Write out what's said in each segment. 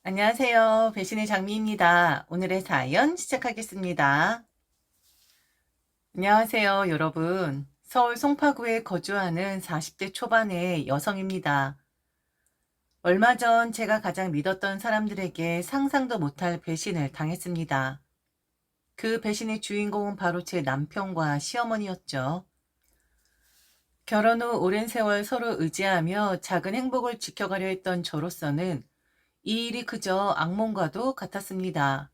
안녕하세요. 배신의 장미입니다. 오늘의 사연 시작하겠습니다. 안녕하세요, 여러분. 서울 송파구에 거주하는 40대 초반의 여성입니다. 얼마 전 제가 가장 믿었던 사람들에게 상상도 못할 배신을 당했습니다. 그 배신의 주인공은 바로 제 남편과 시어머니였죠. 결혼 후 오랜 세월 서로 의지하며 작은 행복을 지켜가려 했던 저로서는 이 일이 그저 악몽과도 같았습니다.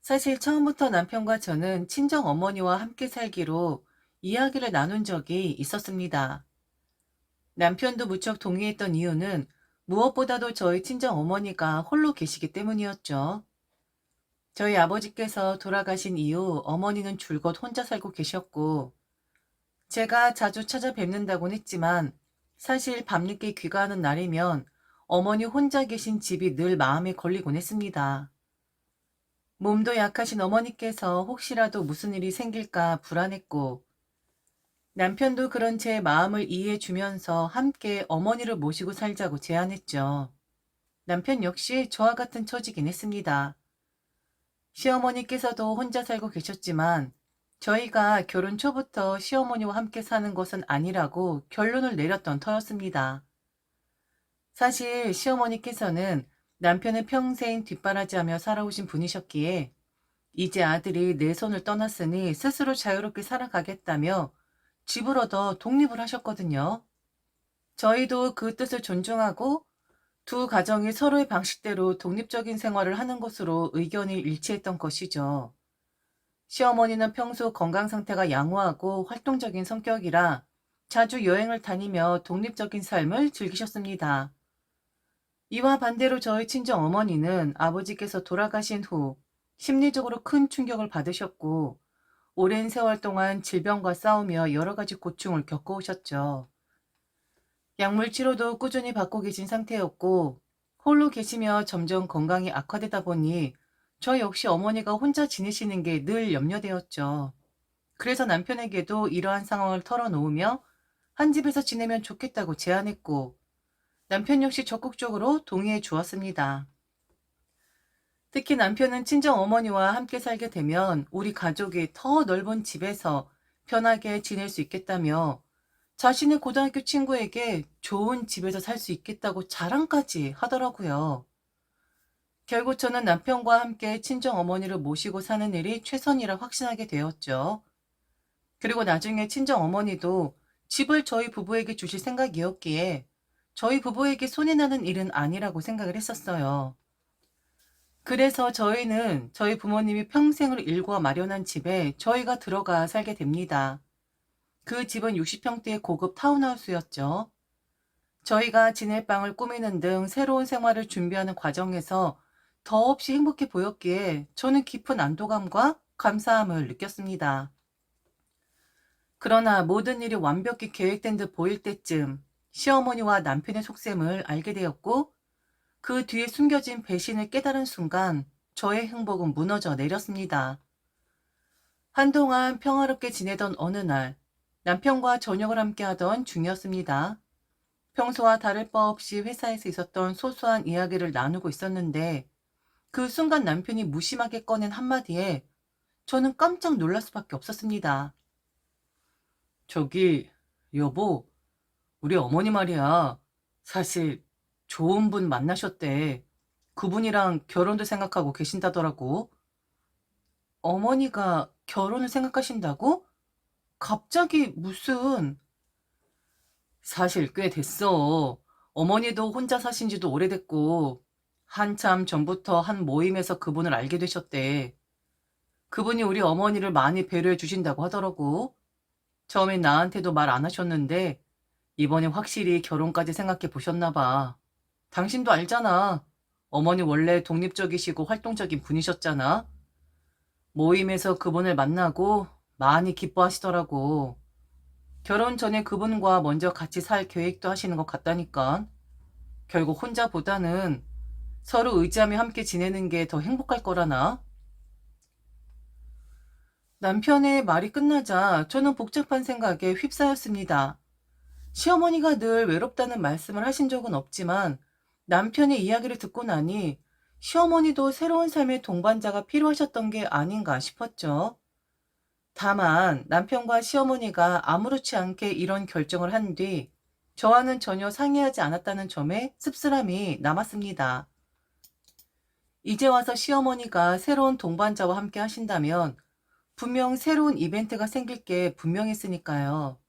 사실 처음부터 남편과 저는 친정 어머니와 함께 살기로 이야기를 나눈 적이 있었습니다. 남편도 무척 동의했던 이유는 무엇보다도 저희 친정 어머니가 홀로 계시기 때문이었죠. 저희 아버지께서 돌아가신 이후 어머니는 줄곧 혼자 살고 계셨고, 제가 자주 찾아뵙는다곤 했지만 사실 밤늦게 귀가하는 날이면 어머니 혼자 계신 집이 늘 마음에 걸리곤 했습니다. 몸도 약하신 어머니께서 혹시라도 무슨 일이 생길까 불안했고, 남편도 그런 제 마음을 이해해 주면서 함께 어머니를 모시고 살자고 제안했죠. 남편 역시 저와 같은 처지긴 했습니다. 시어머니께서도 혼자 살고 계셨지만 저희가 결혼 초부터 시어머니와 함께 사는 것은 아니라고 결론을 내렸던 터였습니다. 사실 시어머니께서는 남편을 평생 뒷바라지하며 살아오신 분이셨기에 이제 아들이 내 손을 떠났으니 스스로 자유롭게 살아가겠다며 집을 얻어 독립을 하셨거든요. 저희도 그 뜻을 존중하고 두 가정이 서로의 방식대로 독립적인 생활을 하는 것으로 의견이 일치했던 것이죠. 시어머니는 평소 건강 상태가 양호하고 활동적인 성격이라 자주 여행을 다니며 독립적인 삶을 즐기셨습니다. 이와 반대로 저희 친정 어머니는 아버지께서 돌아가신 후 심리적으로 큰 충격을 받으셨고 오랜 세월 동안 질병과 싸우며 여러 가지 고충을 겪어오셨죠. 약물 치료도 꾸준히 받고 계신 상태였고 홀로 계시며 점점 건강이 악화되다 보니 저 역시 어머니가 혼자 지내시는 게 늘 염려되었죠. 그래서 남편에게도 이러한 상황을 털어놓으며 한 집에서 지내면 좋겠다고 제안했고 남편 역시 적극적으로 동의해 주었습니다. 특히 남편은 친정 어머니와 함께 살게 되면 우리 가족이 더 넓은 집에서 편하게 지낼 수 있겠다며 자신의 고등학교 친구에게 좋은 집에서 살 수 있겠다고 자랑까지 하더라고요. 결국 저는 남편과 함께 친정 어머니를 모시고 사는 일이 최선이라 확신하게 되었죠. 그리고 나중에 친정 어머니도 집을 저희 부부에게 주실 생각이었기에 저희 부부에게 손해 나는 일은 아니라고 생각을 했었어요. 그래서 저희는 저희 부모님이 평생을 일과 마련한 집에 저희가 들어가 살게 됩니다. 그 집은 60평대의 고급 타운하우스였죠. 저희가 지낼 방을 꾸미는 등 새로운 생활을 준비하는 과정에서 더없이 행복해 보였기에 저는 깊은 안도감과 감사함을 느꼈습니다. 그러나 모든 일이 완벽히 계획된 듯 보일 때쯤 시어머니와 남편의 속셈을 알게 되었고 그 뒤에 숨겨진 배신을 깨달은 순간 저의 행복은 무너져 내렸습니다. 한동안 평화롭게 지내던 어느 날 남편과 저녁을 함께 하던 중이었습니다. 평소와 다를 바 없이 회사에서 있었던 소소한 이야기를 나누고 있었는데 그 순간 남편이 무심하게 꺼낸 한마디에 저는 깜짝 놀랄 수밖에 없었습니다. 저기, 여보, 우리 어머니 말이야. 사실 좋은 분 만나셨대. 그분이랑 결혼도 생각하고 계신다더라고. 어머니가 결혼을 생각하신다고? 갑자기 무슨... 사실 꽤 됐어. 어머니도 혼자 사신 지도 오래됐고, 한참 전부터 한 모임에서 그분을 알게 되셨대. 그분이 우리 어머니를 많이 배려해 주신다고 하더라고. 처음엔 나한테도 말 안 하셨는데, 이번에 확실히 결혼까지 생각해 보셨나 봐. 당신도 알잖아. 어머니 원래 독립적이시고 활동적인 분이셨잖아. 모임에서 그분을 만나고 많이 기뻐하시더라고. 결혼 전에 그분과 먼저 같이 살 계획도 하시는 것 같다니까. 결국 혼자보다는 서로 의지하며 함께 지내는 게 더 행복할 거라나. 남편의 말이 끝나자 저는 복잡한 생각에 휩싸였습니다. 시어머니가 늘 외롭다는 말씀을 하신 적은 없지만 남편의 이야기를 듣고 나니 시어머니도 새로운 삶의 동반자가 필요하셨던 게 아닌가 싶었죠. 다만 남편과 시어머니가 아무렇지 않게 이런 결정을 한 뒤 저와는 전혀 상의하지 않았다는 점에 씁쓸함이 남았습니다. 이제 와서 시어머니가 새로운 동반자와 함께 하신다면 분명 새로운 이벤트가 생길 게 분명했으니까요.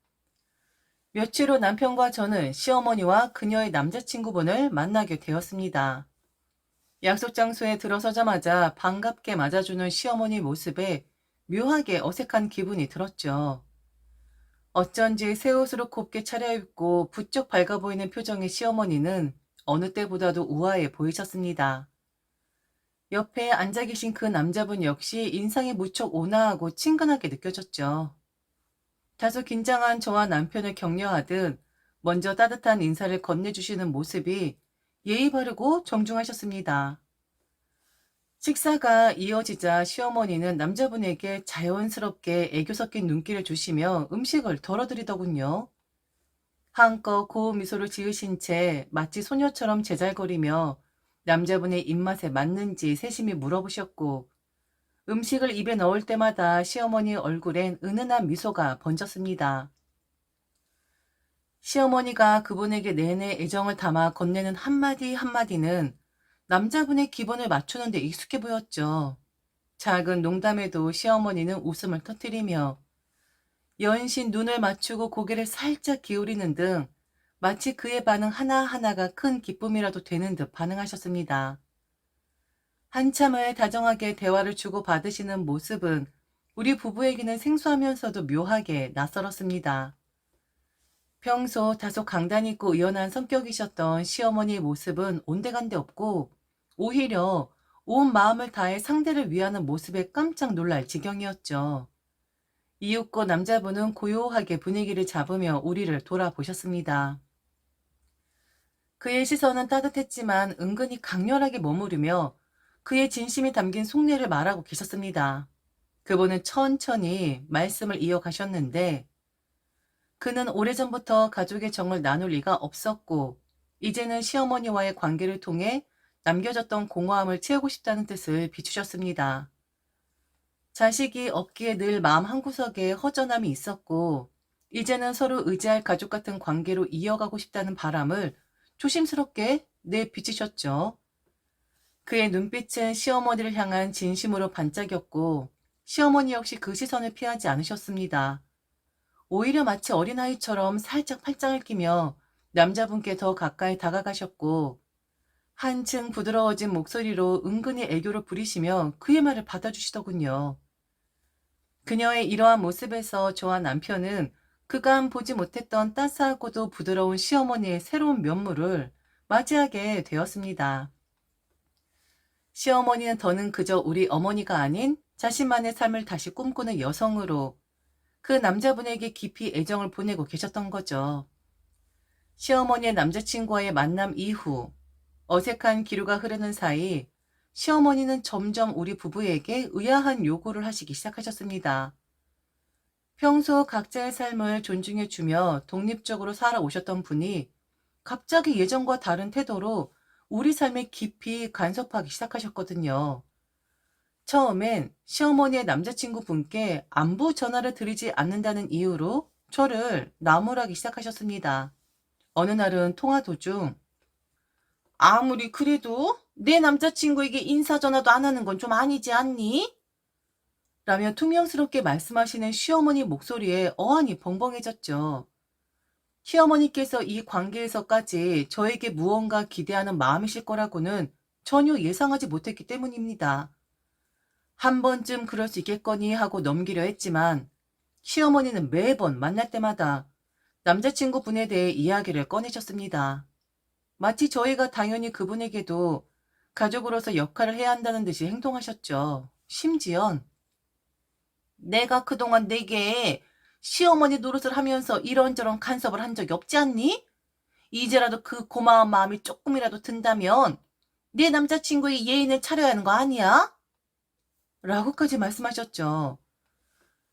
며칠 후 남편과 저는 시어머니와 그녀의 남자친구분을 만나게 되었습니다. 약속 장소에 들어서자마자 반갑게 맞아주는 시어머니 모습에 묘하게 어색한 기분이 들었죠. 어쩐지 새 옷으로 곱게 차려입고 부쩍 밝아 보이는 표정의 시어머니는 어느 때보다도 우아해 보이셨습니다. 옆에 앉아 계신 그 남자분 역시 인상이 무척 온화하고 친근하게 느껴졌죠. 다소 긴장한 저와 남편을 격려하듯 먼저 따뜻한 인사를 건네주시는 모습이 예의 바르고 정중하셨습니다. 식사가 이어지자 시어머니는 남자분에게 자연스럽게 애교 섞인 눈길을 주시며 음식을 덜어드리더군요. 한껏 고운 미소를 지으신 채 마치 소녀처럼 제잘거리며 남자분의 입맛에 맞는지 세심히 물어보셨고 음식을 입에 넣을 때마다 시어머니 얼굴엔 은은한 미소가 번졌습니다. 시어머니가 그분에게 내내 애정을 담아 건네는 한마디 한마디는 남자분의 기분을 맞추는 데 익숙해 보였죠. 작은 농담에도 시어머니는 웃음을 터뜨리며 연신 눈을 맞추고 고개를 살짝 기울이는 등 마치 그의 반응 하나하나가 큰 기쁨이라도 되는 듯 반응하셨습니다. 한참을 다정하게 대화를 주고받으시는 모습은 우리 부부에게는 생소하면서도 묘하게 낯설었습니다. 평소 다소 강단 있고 의연한 성격이셨던 시어머니의 모습은 온데간데 없고 오히려 온 마음을 다해 상대를 위하는 모습에 깜짝 놀랄 지경이었죠. 이윽고 남자분은 고요하게 분위기를 잡으며 우리를 돌아보셨습니다. 그의 시선은 따뜻했지만 은근히 강렬하게 머무르며 그의 진심이 담긴 속내를 말하고 계셨습니다. 그분은 천천히 말씀을 이어가셨는데 그는 오래전부터 가족의 정을 나눌 리가 없었고 이제는 시어머니와의 관계를 통해 남겨졌던 공허함을 채우고 싶다는 뜻을 비추셨습니다. 자식이 없기에 늘 마음 한구석에 허전함이 있었고 이제는 서로 의지할 가족 같은 관계로 이어가고 싶다는 바람을 조심스럽게 내비치셨죠. 그의 눈빛은 시어머니를 향한 진심으로 반짝였고 시어머니 역시 그 시선을 피하지 않으셨습니다. 오히려 마치 어린아이처럼 살짝 팔짱을 끼며 남자분께 더 가까이 다가가셨고 한층 부드러워진 목소리로 은근히 애교를 부리시며 그의 말을 받아주시더군요. 그녀의 이러한 모습에서 저와 남편은 그간 보지 못했던 따스하고도 부드러운 시어머니의 새로운 면모를 맞이하게 되었습니다. 시어머니는 더는 그저 우리 어머니가 아닌 자신만의 삶을 다시 꿈꾸는 여성으로 그 남자분에게 깊이 애정을 보내고 계셨던 거죠. 시어머니의 남자친구와의 만남 이후 어색한 기류가 흐르는 사이 시어머니는 점점 우리 부부에게 의아한 요구를 하시기 시작하셨습니다. 평소 각자의 삶을 존중해주며 독립적으로 살아오셨던 분이 갑자기 예전과 다른 태도로 우리 삶에 깊이 간섭하기 시작하셨거든요. 처음엔 시어머니의 남자친구 분께 안부 전화를 드리지 않는다는 이유로 저를 나무라기 시작하셨습니다. 어느 날은 통화 도중 아무리 그래도 내 남자친구에게 인사 전화도 안 하는 건 좀 아니지 않니? 라며 퉁명스럽게 말씀하시는 시어머니 목소리에 어안이 벙벙해졌죠. 시어머니께서 이 관계에서까지 저에게 무언가 기대하는 마음이실 거라고는 전혀 예상하지 못했기 때문입니다. 한 번쯤 그럴 수 있겠거니 하고 넘기려 했지만 시어머니는 매번 만날 때마다 남자친구 분에 대해 이야기를 꺼내셨습니다. 마치 저희가 당연히 그분에게도 가족으로서 역할을 해야 한다는 듯이 행동하셨죠. 심지언 내가 그동안 내게 시어머니 노릇을 하면서 이런저런 간섭을 한 적이 없지 않니? 이제라도 그 고마운 마음이 조금이라도 든다면 네 남자친구의 예의를 차려야 하는 거 아니야? 라고까지 말씀하셨죠.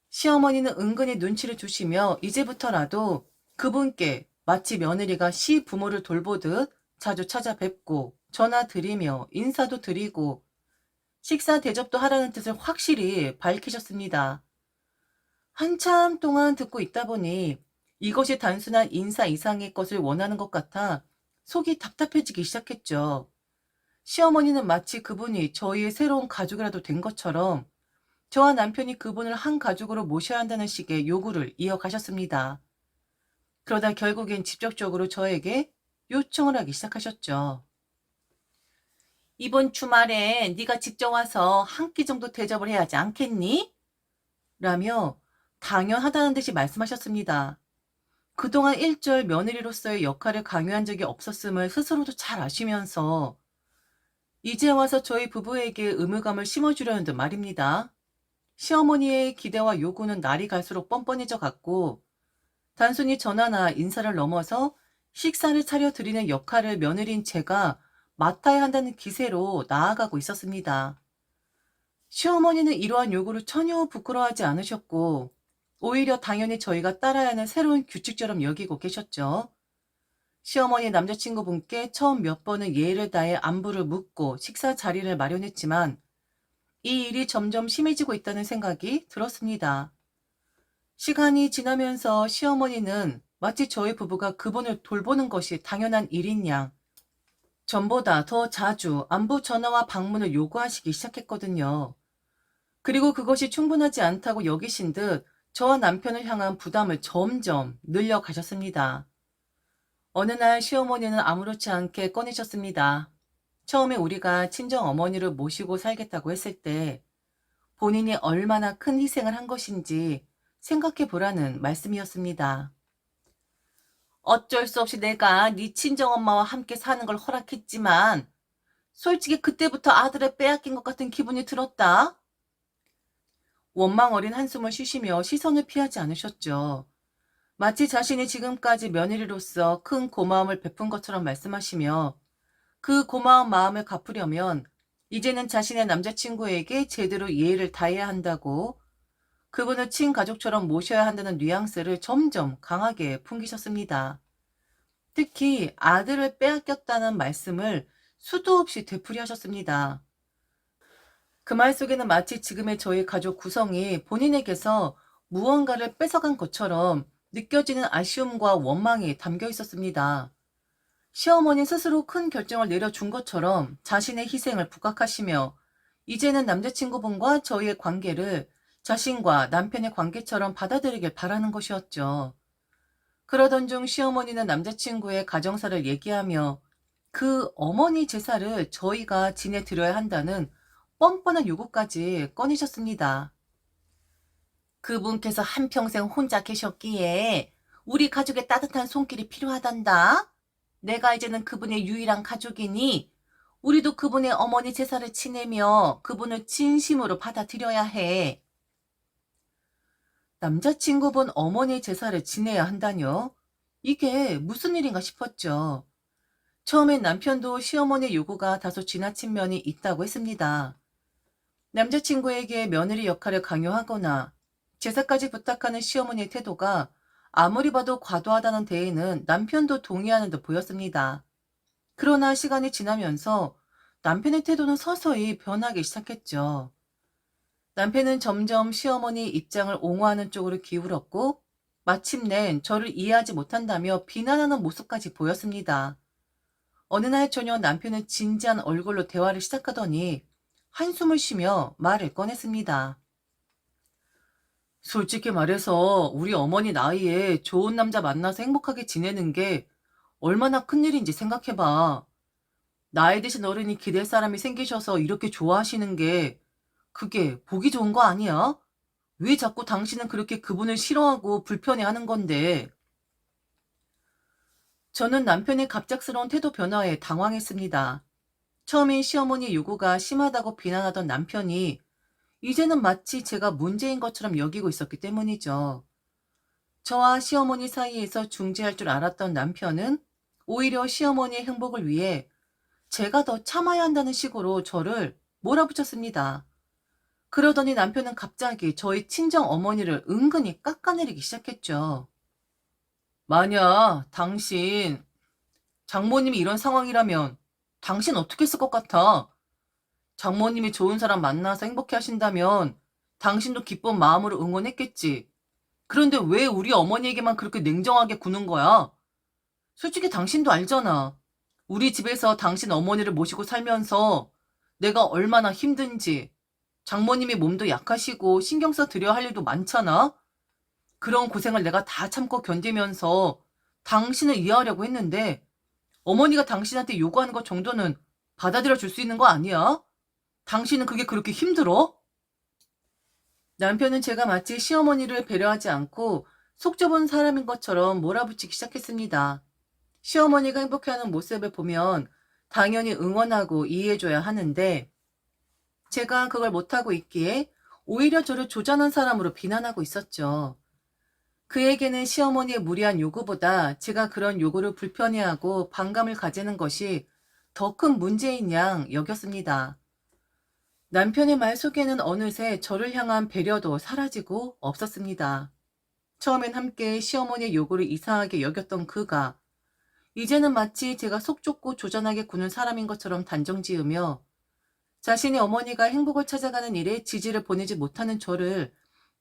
시어머니는 은근히 눈치를 주시며 이제부터라도 그분께 마치 며느리가 시부모를 돌보듯 자주 찾아뵙고 전화 드리며 인사도 드리고 식사 대접도 하라는 뜻을 확실히 밝히셨습니다. 한참 동안 듣고 있다 보니 이것이 단순한 인사 이상의 것을 원하는 것 같아 속이 답답해지기 시작했죠. 시어머니는 마치 그분이 저희의 새로운 가족이라도 된 것처럼 저와 남편이 그분을 한 가족으로 모셔야 한다는 식의 요구를 이어가셨습니다. 그러다 결국엔 직접적으로 저에게 요청을 하기 시작하셨죠. 이번 주말에 네가 직접 와서 한 끼 정도 대접을 해야 하지 않겠니? 라며 당연하다는 듯이 말씀하셨습니다. 그동안 일절 며느리로서의 역할을 강요한 적이 없었음을 스스로도 잘 아시면서 이제 와서 저희 부부에게 의무감을 심어주려는 듯 말입니다. 시어머니의 기대와 요구는 날이 갈수록 뻔뻔해져 갔고 단순히 전화나 인사를 넘어서 식사를 차려드리는 역할을 며느리인 제가 맡아야 한다는 기세로 나아가고 있었습니다. 시어머니는 이러한 요구를 전혀 부끄러워하지 않으셨고 오히려 당연히 저희가 따라야 하는 새로운 규칙처럼 여기고 계셨죠. 시어머니 남자친구분께 처음 몇 번은 예의를 다해 안부를 묻고 식사 자리를 마련했지만 이 일이 점점 심해지고 있다는 생각이 들었습니다. 시간이 지나면서 시어머니는 마치 저희 부부가 그분을 돌보는 것이 당연한 일인 양 전보다 더 자주 안부 전화와 방문을 요구하시기 시작했거든요. 그리고 그것이 충분하지 않다고 여기신 듯 저와 남편을 향한 부담을 점점 늘려가셨습니다. 어느 날 시어머니는 아무렇지 않게 꺼내셨습니다. 처음에 우리가 친정 어머니를 모시고 살겠다고 했을 때 본인이 얼마나 큰 희생을 한 것인지 생각해 보라는 말씀이었습니다. 어쩔 수 없이 내가 네 친정엄마와 함께 사는 걸 허락했지만 솔직히 그때부터 아들을 빼앗긴 것 같은 기분이 들었다. 원망 어린 한숨을 쉬시며 시선을 피하지 않으셨죠. 마치 자신이 지금까지 며느리로서 큰 고마움을 베푼 것처럼 말씀하시며 그 고마운 마음을 갚으려면 이제는 자신의 남자친구에게 제대로 예의를 다해야 한다고 그분을 친가족처럼 모셔야 한다는 뉘앙스를 점점 강하게 풍기셨습니다. 특히 아들을 빼앗겼다는 말씀을 수도 없이 되풀이하셨습니다. 그 말 속에는 마치 지금의 저희 가족 구성이 본인에게서 무언가를 뺏어간 것처럼 느껴지는 아쉬움과 원망이 담겨 있었습니다. 시어머니 스스로 큰 결정을 내려준 것처럼 자신의 희생을 부각하시며 이제는 남자친구분과 저희의 관계를 자신과 남편의 관계처럼 받아들이길 바라는 것이었죠. 그러던 중 시어머니는 남자친구의 가정사를 얘기하며 그 어머니 제사를 저희가 지내드려야 한다는 뻔뻔한 요구까지 꺼내셨습니다. 그분께서 한평생 혼자 계셨기에 우리 가족의 따뜻한 손길이 필요하단다. 내가 이제는 그분의 유일한 가족이니 우리도 그분의 어머니 제사를 지내며 그분을 진심으로 받아들여야 해. 남자친구분 어머니 제사를 지내야 한다뇨? 이게 무슨 일인가 싶었죠. 처음엔 남편도 시어머니 요구가 다소 지나친 면이 있다고 했습니다. 남자친구에게 며느리 역할을 강요하거나 제사까지 부탁하는 시어머니의 태도가 아무리 봐도 과도하다는 데에는 남편도 동의하는 듯 보였습니다. 그러나 시간이 지나면서 남편의 태도는 서서히 변하기 시작했죠. 남편은 점점 시어머니 입장을 옹호하는 쪽으로 기울었고 마침내 저를 이해하지 못한다며 비난하는 모습까지 보였습니다. 어느 날 저녁 남편은 진지한 얼굴로 대화를 시작하더니 한숨을 쉬며 말을 꺼냈습니다. 솔직히 말해서 우리 어머니 나이에 좋은 남자 만나서 행복하게 지내는 게 얼마나 큰일인지 생각해봐. 나이 드신 어른이 기댈 사람이 생기셔서 이렇게 좋아하시는 게 그게 보기 좋은 거 아니야? 왜 자꾸 당신은 그렇게 그분을 싫어하고 불편해하는 건데? 저는 남편의 갑작스러운 태도 변화에 당황했습니다. 처음엔 시어머니 요구가 심하다고 비난하던 남편이 이제는 마치 제가 문제인 것처럼 여기고 있었기 때문이죠. 저와 시어머니 사이에서 중재할 줄 알았던 남편은 오히려 시어머니의 행복을 위해 제가 더 참아야 한다는 식으로 저를 몰아붙였습니다. 그러더니 남편은 갑자기 저희 친정 어머니를 은근히 깎아내리기 시작했죠. 만약 당신 장모님이 이런 상황이라면 당신 어떻게 했을 것 같아? 장모님이 좋은 사람 만나서 행복해 하신다면 당신도 기쁜 마음으로 응원했겠지. 그런데 왜 우리 어머니에게만 그렇게 냉정하게 구는 거야? 솔직히 당신도 알잖아. 우리 집에서 당신 어머니를 모시고 살면서 내가 얼마나 힘든지. 장모님이 몸도 약하시고 신경 써 드려야 할 일도 많잖아. 그런 고생을 내가 다 참고 견디면서 당신을 이해하려고 했는데 어머니가 당신한테 요구하는 것 정도는 받아들여 줄 수 있는 거 아니야? 당신은 그게 그렇게 힘들어? 남편은 제가 마치 시어머니를 배려하지 않고 속 좁은 사람인 것처럼 몰아붙이기 시작했습니다. 시어머니가 행복해하는 모습을 보면 당연히 응원하고 이해해줘야 하는데 제가 그걸 못하고 있기에 오히려 저를 조잔한 사람으로 비난하고 있었죠. 그에게는 시어머니의 무리한 요구보다 제가 그런 요구를 불편해하고 반감을 가지는 것이 더 큰 문제인 양 여겼습니다. 남편의 말 속에는 어느새 저를 향한 배려도 사라지고 없었습니다. 처음엔 함께 시어머니의 요구를 이상하게 여겼던 그가 이제는 마치 제가 속 좁고 조잔하게 구는 사람인 것처럼 단정지으며 자신의 어머니가 행복을 찾아가는 일에 지지를 보내지 못하는 저를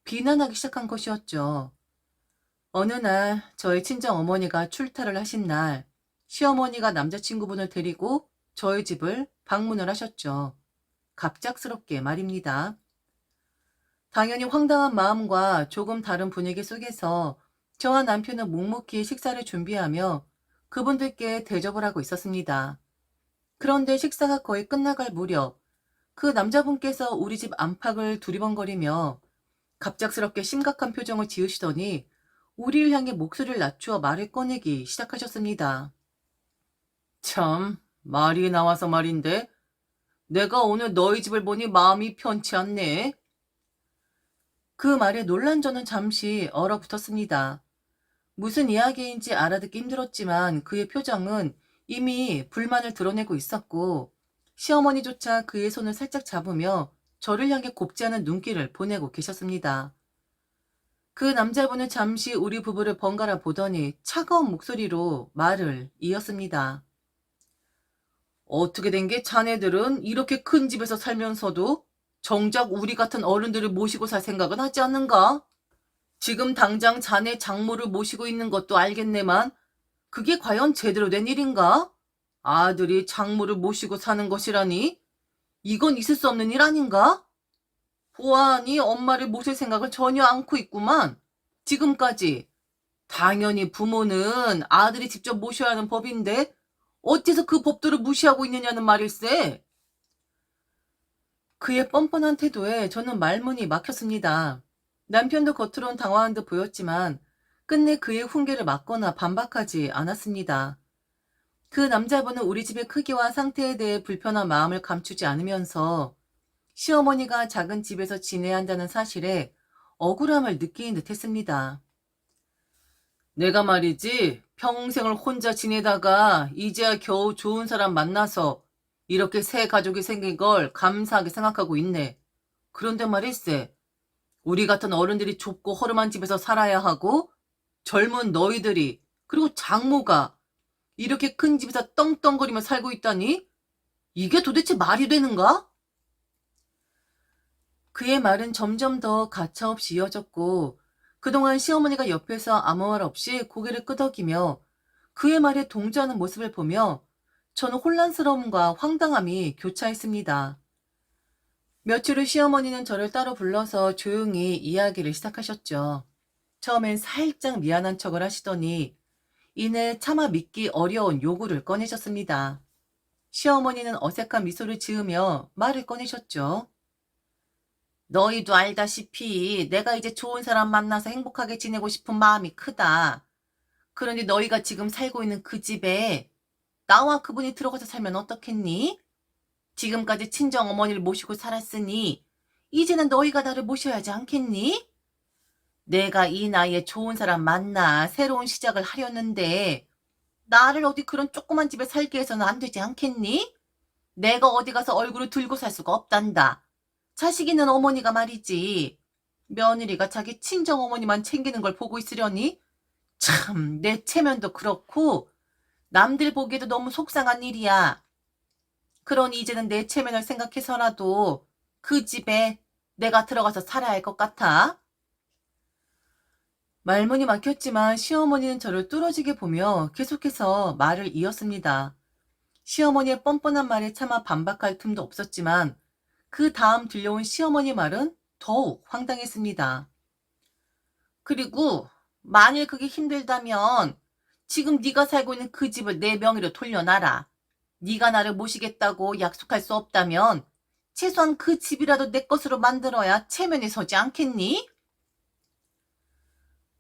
비난하기 시작한 것이었죠. 어느 날 저희 친정 어머니가 출타를 하신 날 시어머니가 남자친구분을 데리고 저희 집을 방문을 하셨죠. 갑작스럽게 말입니다. 당연히 황당한 마음과 조금 다른 분위기 속에서 저와 남편은 묵묵히 식사를 준비하며 그분들께 대접을 하고 있었습니다. 그런데 식사가 거의 끝나갈 무렵 그 남자분께서 우리 집 안팎을 두리번거리며 갑작스럽게 심각한 표정을 지으시더니 우리를 향해 목소리를 낮추어 말을 꺼내기 시작하셨습니다. 참, 말이 나와서 말인데 내가 오늘 너희 집을 보니 마음이 편치 않네. 그 말에 놀란 저는 잠시 얼어붙었습니다. 무슨 이야기인지 알아듣기 힘들었지만 그의 표정은 이미 불만을 드러내고 있었고 시어머니조차 그의 손을 살짝 잡으며 저를 향해 곱지 않은 눈길을 보내고 계셨습니다. 그 남자분은 잠시 우리 부부를 번갈아 보더니 차가운 목소리로 말을 이었습니다. 어떻게 된 게 자네들은 이렇게 큰 집에서 살면서도 정작 우리 같은 어른들을 모시고 살 생각은 하지 않는가? 지금 당장 자네 장모를 모시고 있는 것도 알겠네만 그게 과연 제대로 된 일인가? 아들이 장모를 모시고 사는 것이라니? 이건 있을 수 없는 일 아닌가? 보아하니 엄마를 모실 생각을 전혀 않고 있구만. 지금까지. 당연히 부모는 아들이 직접 모셔야 하는 법인데 어째서 그 법도를 무시하고 있느냐는 말일세. 그의 뻔뻔한 태도에 저는 말문이 막혔습니다. 남편도 겉으론 당황한 듯 보였지만 끝내 그의 훈계를 막거나 반박하지 않았습니다. 그 남자분은 우리 집의 크기와 상태에 대해 불편한 마음을 감추지 않으면서 시어머니가 작은 집에서 지내야 한다는 사실에 억울함을 느끼는 듯 했습니다. 내가 말이지 평생을 혼자 지내다가 이제야 겨우 좋은 사람 만나서 이렇게 새 가족이 생긴 걸 감사하게 생각하고 있네. 그런데 말일세, 우리 같은 어른들이 좁고 허름한 집에서 살아야 하고 젊은 너희들이 그리고 장모가 이렇게 큰 집에서 떵떵거리며 살고 있다니? 이게 도대체 말이 되는가? 그의 말은 점점 더 가차없이 이어졌고 그동안 시어머니가 옆에서 아무 말 없이 고개를 끄덕이며 그의 말에 동조하는 모습을 보며 저는 혼란스러움과 황당함이 교차했습니다. 며칠 후 시어머니는 저를 따로 불러서 조용히 이야기를 시작하셨죠. 처음엔 살짝 미안한 척을 하시더니 이내 차마 믿기 어려운 요구를 꺼내셨습니다. 시어머니는 어색한 미소를 지으며 말을 꺼내셨죠. 너희도 알다시피 내가 이제 좋은 사람 만나서 행복하게 지내고 싶은 마음이 크다. 그런데 너희가 지금 살고 있는 그 집에 나와 그분이 들어가서 살면 어떻겠니? 지금까지 친정 어머니를 모시고 살았으니 이제는 너희가 나를 모셔야지 않겠니? 내가 이 나이에 좋은 사람 만나 새로운 시작을 하려는데 나를 어디 그런 조그만 집에 살게 해서는 안 되지 않겠니? 내가 어디 가서 얼굴을 들고 살 수가 없단다. 자식 있는 어머니가 말이지. 며느리가 자기 친정 어머니만 챙기는 걸 보고 있으려니? 참, 내 체면도 그렇고 남들 보기에도 너무 속상한 일이야. 그러니 이제는 내 체면을 생각해서라도 그 집에 내가 들어가서 살아야 할 것 같아. 말문이 막혔지만 시어머니는 저를 뚫어지게 보며 계속해서 말을 이었습니다. 시어머니의 뻔뻔한 말에 차마 반박할 틈도 없었지만 그 다음 들려온 시어머니 말은 더욱 황당했습니다. 그리고 만일 그게 힘들다면 지금 네가 살고 있는 그 집을 내 명의로 돌려놔라. 네가 나를 모시겠다고 약속할 수 없다면 최소한 그 집이라도 내 것으로 만들어야 체면이 서지 않겠니?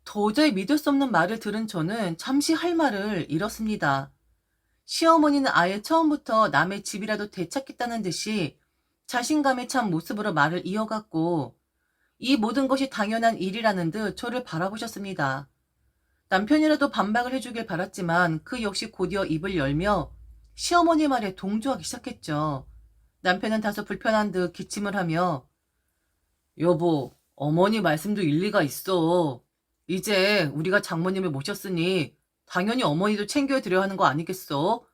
도저히 믿을 수 없는 말을 들은 저는 잠시 할 말을 잃었습니다. 시어머니는 아예 처음부터 남의 집이라도 되찾겠다는 듯이 자신감에 찬 모습으로 말을 이어갔고 이 모든 것이 당연한 일이라는 듯 저를 바라보셨습니다. 남편이라도 반박을 해주길 바랐지만 그 역시 곧이어 입을 열며 시어머니 말에 동조하기 시작했죠. 남편은 다소 불편한 듯 기침을 하며 여보, 어머니 말씀도 일리가 있어. 이제 우리가 장모님을 모셨으니 당연히 어머니도 챙겨드려야 하는 거 아니겠어?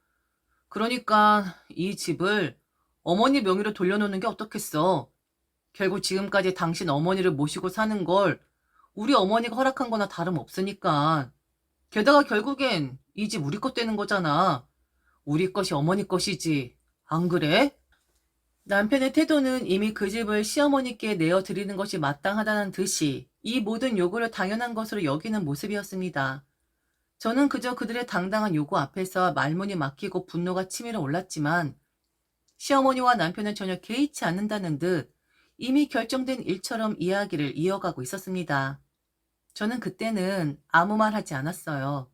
그러니까 이 집을 어머니 명의로 돌려놓는 게 어떻겠어? 결국 지금까지 당신 어머니를 모시고 사는 걸 우리 어머니가 허락한 거나 다름없으니까. 게다가 결국엔 이 집 우리 것 되는 거잖아. 우리 것이 어머니 것이지. 안 그래? 남편의 태도는 이미 그 집을 시어머니께 내어드리는 것이 마땅하다는 듯이 이 모든 요구를 당연한 것으로 여기는 모습이었습니다. 저는 그저 그들의 당당한 요구 앞에서 말문이 막히고 분노가 치밀어 올랐지만 시어머니와 남편은 전혀 개의치 않는다는 듯 이미 결정된 일처럼 이야기를 이어가고 있었습니다. 저는 그때는 아무 말 하지 않았어요.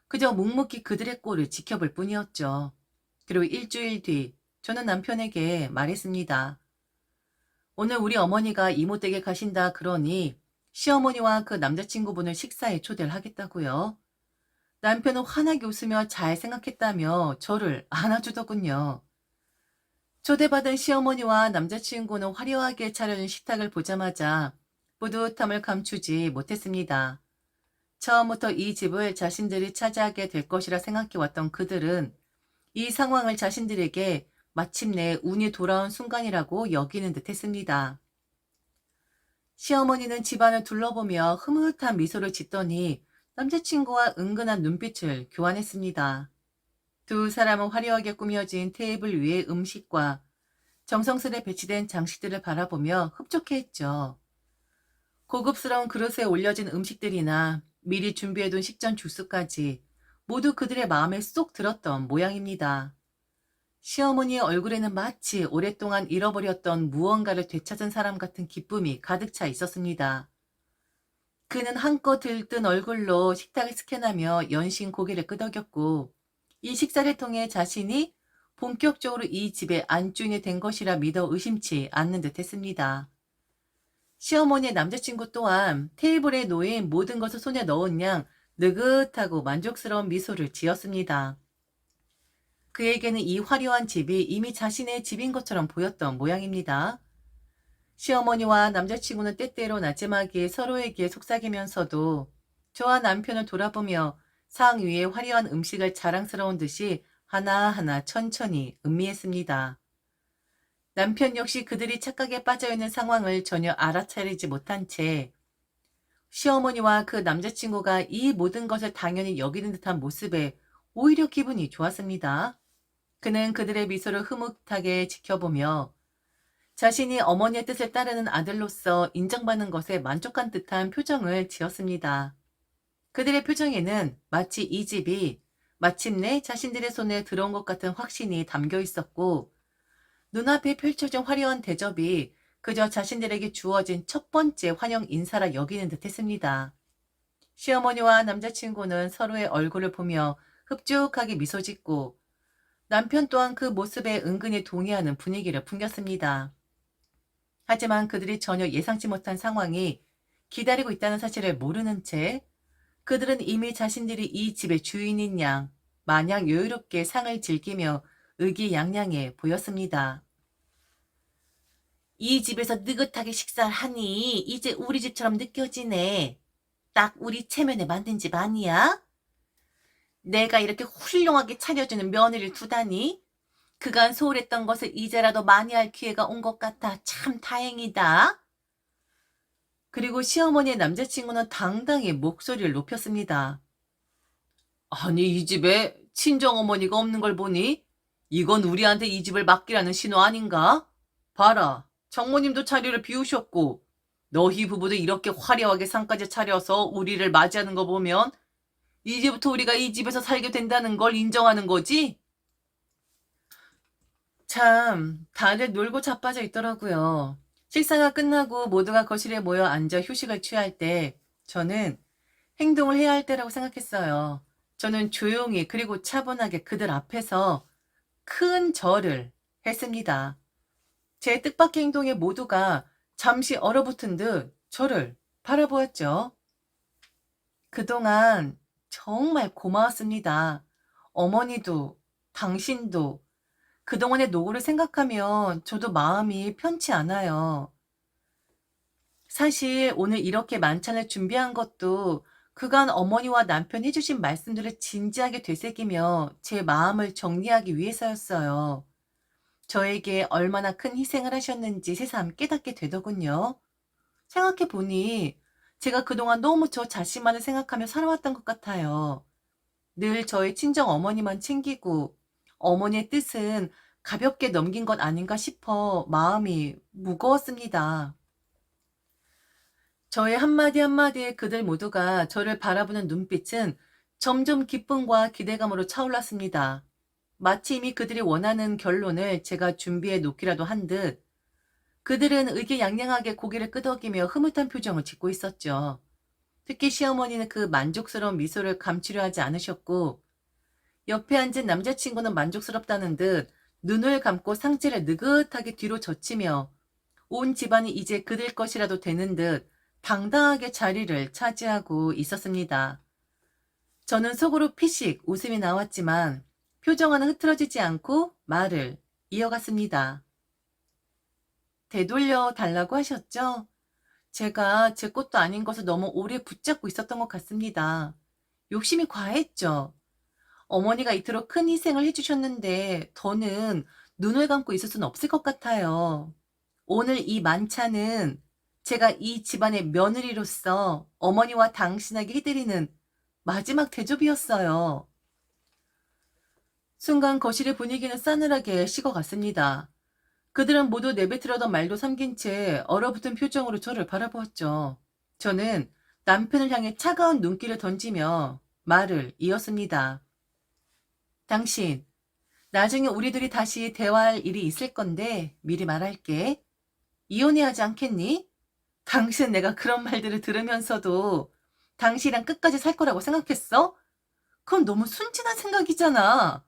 그저 묵묵히 그들의 꼴을 지켜볼 뿐이었죠. 그리고 일주일 뒤 저는 남편에게 말했습니다. 오늘 우리 어머니가 이모댁에 가신다 그러니 시어머니와 그 남자친구분을 식사에 초대를 하겠다고요. 남편은 환하게 웃으며 잘 생각했다며 저를 안아주더군요. 초대받은 시어머니와 남자친구는 화려하게 차려진 식탁을 보자마자 뿌듯함을 감추지 못했습니다. 처음부터 이 집을 자신들이 차지하게 될 것이라 생각해왔던 그들은 이 상황을 자신들에게 마침내 운이 돌아온 순간이라고 여기는 듯 했습니다. 시어머니는 집안을 둘러보며 흐뭇한 미소를 짓더니 남자친구와 은근한 눈빛을 교환했습니다. 두 사람은 화려하게 꾸며진 테이블 위의 음식과 정성스레 배치된 장식들을 바라보며 흡족해했죠. 고급스러운 그릇에 올려진 음식들이나 미리 준비해둔 식전 주스까지 모두 그들의 마음에 쏙 들었던 모양입니다. 시어머니의 얼굴에는 마치 오랫동안 잃어버렸던 무언가를 되찾은 사람 같은 기쁨이 가득 차 있었습니다. 그는 한껏 들뜬 얼굴로 식탁을 스캔하며 연신 고개를 끄덕였고 이 식사를 통해 자신이 본격적으로 이 집의 안주인이 된 것이라 믿어 의심치 않는 듯 했습니다. 시어머니의 남자친구 또한 테이블에 놓인 모든 것을 손에 넣은 양 느긋하고 만족스러운 미소를 지었습니다. 그에게는 이 화려한 집이 이미 자신의 집인 것처럼 보였던 모양입니다. 시어머니와 남자친구는 때때로 나지막이 서로에게 속삭이면서도 저와 남편을 돌아보며 상 위에 화려한 음식을 자랑스러운 듯이 하나하나 천천히 음미했습니다. 남편 역시 그들이 착각에 빠져있는 상황을 전혀 알아차리지 못한 채 시어머니와 그 남자친구가 이 모든 것을 당연히 여기는 듯한 모습에 오히려 기분이 좋았습니다. 그는 그들의 미소를 흐뭇하게 지켜보며 자신이 어머니의 뜻을 따르는 아들로서 인정받는 것에 만족한 듯한 표정을 지었습니다. 그들의 표정에는 마치 이 집이 마침내 자신들의 손에 들어온 것 같은 확신이 담겨 있었고 눈앞에 펼쳐진 화려한 대접이 그저 자신들에게 주어진 첫 번째 환영 인사라 여기는 듯 했습니다. 시어머니와 남자친구는 서로의 얼굴을 보며 흡족하게 미소 짓고 남편 또한 그 모습에 은근히 동의하는 분위기를 풍겼습니다. 하지만 그들이 전혀 예상치 못한 상황이 기다리고 있다는 사실을 모르는 채 그들은 이미 자신들이 이 집의 주인인 양 마냥 여유롭게 상을 즐기며 의기양양해 보였습니다. 이 집에서 느긋하게 식사를 하니 이제 우리 집처럼 느껴지네. 딱 우리 체면에 맞는 집 아니야? 내가 이렇게 훌륭하게 차려주는 며느리를 두다니 그간 소홀했던 것을 이제라도 많이 할 기회가 온 것 같아 참 다행이다. 그리고 시어머니의 남자친구는 당당히 목소리를 높였습니다. 아니, 이 집에 친정어머니가 없는 걸 보니 이건 우리한테 이 집을 맡기라는 신호 아닌가? 봐라, 장모님도 자리를 비우셨고 너희 부부도 이렇게 화려하게 상까지 차려서 우리를 맞이하는 거 보면 이제부터 우리가 이 집에서 살게 된다는 걸 인정하는 거지? 참, 다들 놀고 자빠져 있더라고요. 식사가 끝나고 모두가 거실에 모여 앉아 휴식을 취할 때 저는 행동을 해야 할 때라고 생각했어요. 저는 조용히 그리고 차분하게 그들 앞에서 큰 절을 했습니다. 제 뜻밖의 행동에 모두가 잠시 얼어붙은 듯 저를 바라보았죠. 그동안 정말 고마웠습니다. 어머니도, 당신도, 그동안의 노고를 생각하면 저도 마음이 편치 않아요. 사실 오늘 이렇게 만찬을 준비한 것도 그간 어머니와 남편이 해주신 말씀들을 진지하게 되새기며 제 마음을 정리하기 위해서였어요. 저에게 얼마나 큰 희생을 하셨는지 새삼 깨닫게 되더군요. 생각해보니 제가 그동안 너무 저 자신만을 생각하며 살아왔던 것 같아요. 늘 저의 친정 어머니만 챙기고 어머니의 뜻은 가볍게 넘긴 것 아닌가 싶어 마음이 무거웠습니다. 저의 한마디 한마디에 그들 모두가 저를 바라보는 눈빛은 점점 기쁨과 기대감으로 차올랐습니다. 마치 이미 그들이 원하는 결론을 제가 준비해 놓기라도 한 듯 그들은 의기양양하게 고개를 끄덕이며 흐뭇한 표정을 짓고 있었죠. 특히 시어머니는 그 만족스러운 미소를 감추려 하지 않으셨고 옆에 앉은 남자친구는 만족스럽다는 듯 눈을 감고 상체를 느긋하게 뒤로 젖히며 온 집안이 이제 그들 것이라도 되는 듯 당당하게 자리를 차지하고 있었습니다. 저는 속으로 피식 웃음이 나왔지만 표정 하나 흐트러지지 않고 말을 이어갔습니다. 되돌려 달라고 하셨죠? 제가 제 것도 아닌 것을 너무 오래 붙잡고 있었던 것 같습니다. 욕심이 과했죠. 어머니가 이토록 큰 희생을 해주셨는데 더는 눈을 감고 있을 수는 없을 것 같아요. 오늘 이 만찬은 제가 이 집안의 며느리로서 어머니와 당신에게 해드리는 마지막 대접이었어요. 순간 거실의 분위기는 싸늘하게 식어갔습니다. 그들은 모두 내뱉으려던 말도 삼킨 채 얼어붙은 표정으로 저를 바라보았죠. 저는 남편을 향해 차가운 눈길을 던지며 말을 이었습니다. 당신, 나중에 우리들이 다시 대화할 일이 있을 건데 미리 말할게. 이혼해야 하지 않겠니? 당신 내가 그런 말들을 들으면서도 당신이랑 끝까지 살 거라고 생각했어? 그건 너무 순진한 생각이잖아.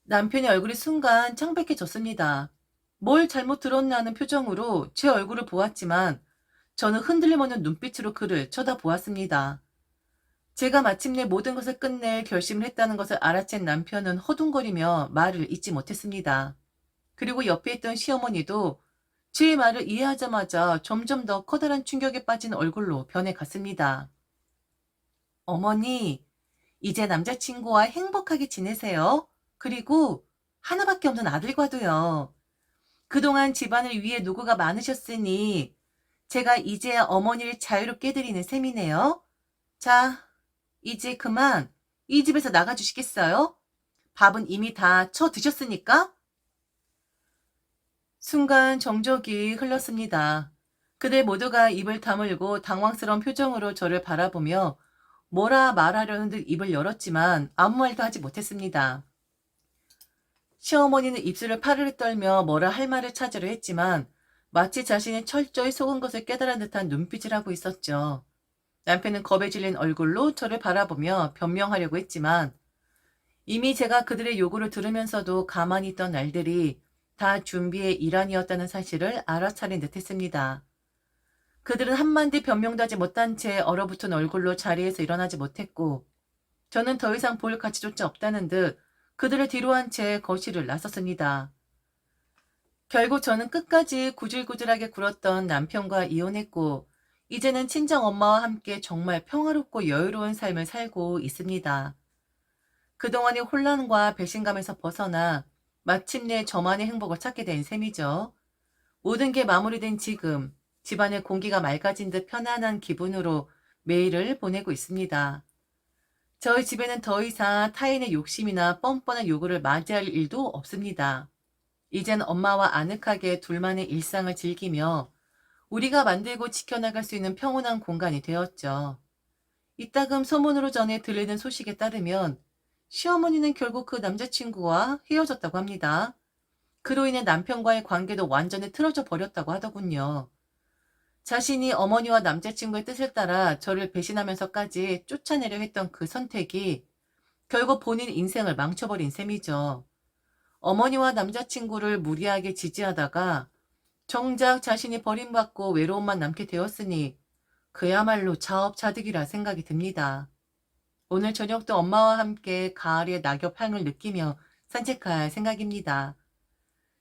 남편의 얼굴이 순간 창백해졌습니다. 뭘 잘못 들었나 하는 표정으로 제 얼굴을 보았지만 저는 흔들림 없는 눈빛으로 그를 쳐다보았습니다. 제가 마침내 모든 것을 끝낼 결심을 했다는 것을 알아챈 남편은 허둥거리며 말을 잇지 못했습니다. 그리고 옆에 있던 시어머니도 제 말을 이해하자마자 점점 더 커다란 충격에 빠진 얼굴로 변해갔습니다. 어머니, 이제 남자친구와 행복하게 지내세요. 그리고 하나밖에 없는 아들과도요. 그동안 집안을 위해 노고가 많으셨으니 제가 이제 어머니를 자유롭게 해드리는 셈이네요. 자, 이제 그만 이 집에서 나가주시겠어요? 밥은 이미 다 쳐 드셨으니까? 순간 정적이 흘렀습니다. 그들 모두가 입을 다물고 당황스러운 표정으로 저를 바라보며 뭐라 말하려는 듯 입을 열었지만 아무 말도 하지 못했습니다. 시어머니는 입술을 파르르 떨며 뭐라 할 말을 찾으려 했지만 마치 자신이 철저히 속은 것을 깨달은 듯한 눈빛을 하고 있었죠. 남편은 겁에 질린 얼굴로 저를 바라보며 변명하려고 했지만 이미 제가 그들의 요구를 들으면서도 가만히 있던 날들이 다 준비의 일환이었다는 사실을 알아차린 듯 했습니다. 그들은 한마디 변명도 하지 못한 채 얼어붙은 얼굴로 자리에서 일어나지 못했고 저는 더 이상 볼 가치조차 없다는 듯 그들을 뒤로 한 채 거실을 나섰습니다. 결국 저는 끝까지 구질구질하게 굴었던 남편과 이혼했고 이제는 친정엄마와 함께 정말 평화롭고 여유로운 삶을 살고 있습니다. 그동안의 혼란과 배신감에서 벗어나 마침내 저만의 행복을 찾게 된 셈이죠. 모든 게 마무리된 지금, 집안의 공기가 맑아진 듯 편안한 기분으로 매일을 보내고 있습니다. 저희 집에는 더 이상 타인의 욕심이나 뻔뻔한 요구를 맞이할 일도 없습니다. 이젠 엄마와 아늑하게 둘만의 일상을 즐기며 우리가 만들고 지켜나갈 수 있는 평온한 공간이 되었죠. 이따금 소문으로 전해 들리는 소식에 따르면 시어머니는 결국 그 남자친구와 헤어졌다고 합니다. 그로 인해 남편과의 관계도 완전히 틀어져 버렸다고 하더군요. 자신이 어머니와 남자친구의 뜻을 따라 저를 배신하면서까지 쫓아내려 했던 그 선택이 결국 본인 인생을 망쳐버린 셈이죠. 어머니와 남자친구를 무리하게 지지하다가 정작 자신이 버림받고 외로움만 남게 되었으니 그야말로 자업자득이라 생각이 듭니다. 오늘 저녁도 엄마와 함께 가을의 낙엽 향을 느끼며 산책할 생각입니다.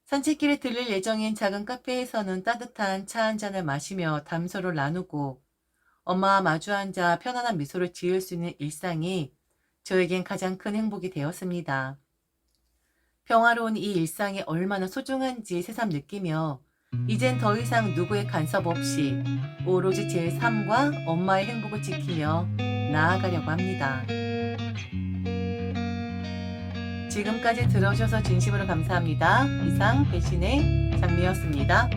산책길에 들릴 예정인 작은 카페에서는 따뜻한 차 한 잔을 마시며 담소를 나누고 엄마와 마주 앉아 편안한 미소를 지을 수 있는 일상이 저에겐 가장 큰 행복이 되었습니다. 평화로운 이 일상이 얼마나 소중한지 새삼 느끼며 이젠 더 이상 누구의 간섭 없이 오로지 제 삶과 엄마의 행복을 지키며 나아가려고 합니다. 지금까지 들어주셔서 진심으로 감사합니다. 이상 배신의 장미였습니다.